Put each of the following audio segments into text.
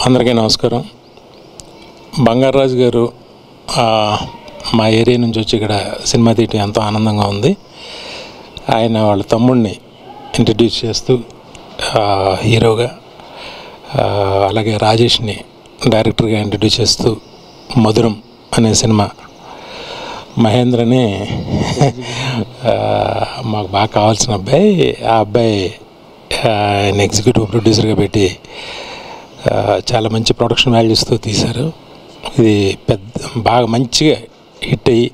అందరికీ నమస్కారం. బంగారాజు గారు మా ఏరియా నుంచి వచ్చి ఇక్కడ సినిమా తీయటం ఎంతో ఆనందంగా ఉంది. ఆయన వాళ్ళ తమ్ముడిని ఇంట్రడ్యూస్ చేస్తూ హీరోగా, అలాగే రాజేష్ని డైరెక్టర్గా ఇంట్రడ్యూస్ చేస్తూ మధురం అనే సినిమా మహేంద్రని మాకు బాగా కావాల్సిన అబ్బాయి. ఆ అబ్బాయి ఆయన ఎగ్జిక్యూటివ్ ప్రొడ్యూసర్గా పెట్టి చాలా మంచి ప్రొడక్షన్ వాల్యూస్తో తీశారు. ఇది బాగా మంచిగా హిట్ అయ్యి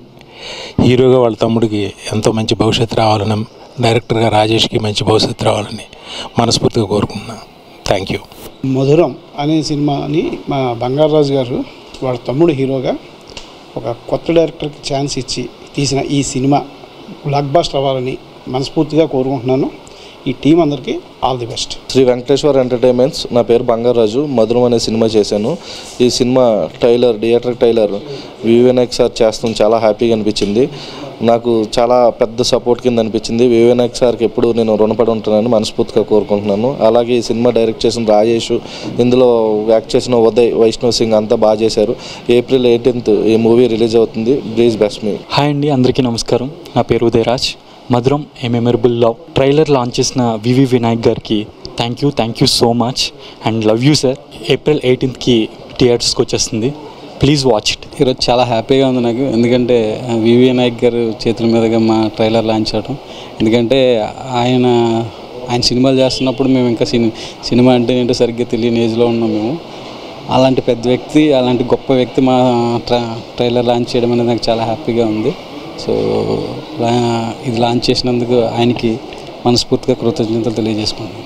హీరోగా వాళ్ళ తమ్ముడికి ఎంతో మంచి భవిష్యత్తు రావాలని, డైరెక్టర్గా రాజేష్కి మంచి భవిష్యత్తు రావాలని మనస్ఫూర్తిగా కోరుకుంటున్నాను. Thank you. మధురం అనే సినిమాని మా బంగారాజు గారు వాళ్ళ తమ్ముడు హీరోగా ఒక కొత్త డైరెక్టర్కి ఛాన్స్ ఇచ్చి తీసిన ఈ సినిమా బ్లాక్ బస్టర్ అవ్వాలని మనస్ఫూర్తిగా కోరుకుంటున్నాను. ఈ టీం అందరికీ all the best. Shri Venkateswara entertainments. నా పేరు బంగారాజు. మధురం అనే సినిమా చేశాను. ఈ సినిమా థియేటర్ ట్రైలర్ వివినాయక్ సార్ చేస్తాం చాలా హ్యాపీగా అనిపించింది. నాకు చాలా పెద్ద సపోర్ట్ కింద అనిపించింది. వివినాయక్ సార్కి ఎప్పుడు నేను రుణపడి ఉంటానని మనస్ఫూర్తిగా కోరుకుంటున్నాను. అలాగే ఈ సినిమా డైరెక్ట్ చేసిన రాజేష్, ఇందులో యాక్ట్ చేసిన ఉదయ్, వైష్ణవ్ సింగ్ అంతా బాగా చేశారు. April 18th ఈ మూవీ రిలీజ్ అవుతుంది. Please best me. హాయ్ అండి, అందరికీ నమస్కారం. నా పేరు ఉదయరాజ్. మధురం ఏ మెమరబుల్ లవ్ ట్రైలర్ లాంచ్ చేసిన వివి వినాయక్ గారికి thank you so much and love you sir. April 18th థియేటర్స్కి వచ్చేస్తుంది. Please watch it. ఈరోజు చాలా హ్యాపీగా ఉంది నాకు, ఎందుకంటే వివి వినాయక్ గారు చేతుల మీదుగా మా ట్రైలర్ లాంచ్ చేయడం. ఎందుకంటే ఆయన సినిమాలు చేస్తున్నప్పుడు మేము ఇంకా సినిమా అంటే ఏంటో సరిగ్గా తెలియని ఏజ్లో ఉన్నాం మేము. అలాంటి పెద్ద వ్యక్తి, అలాంటి గొప్ప వ్యక్తి మా ట్రైలర్ లాంచ్ చేయడం అనేది నాకు చాలా హ్యాపీగా ఉంది. సో ఇది లాంచ్ చేసినందుకు ఆయనకి మనస్ఫూర్తిగా కృతజ్ఞతలు తెలియజేసుకుంటున్నాను.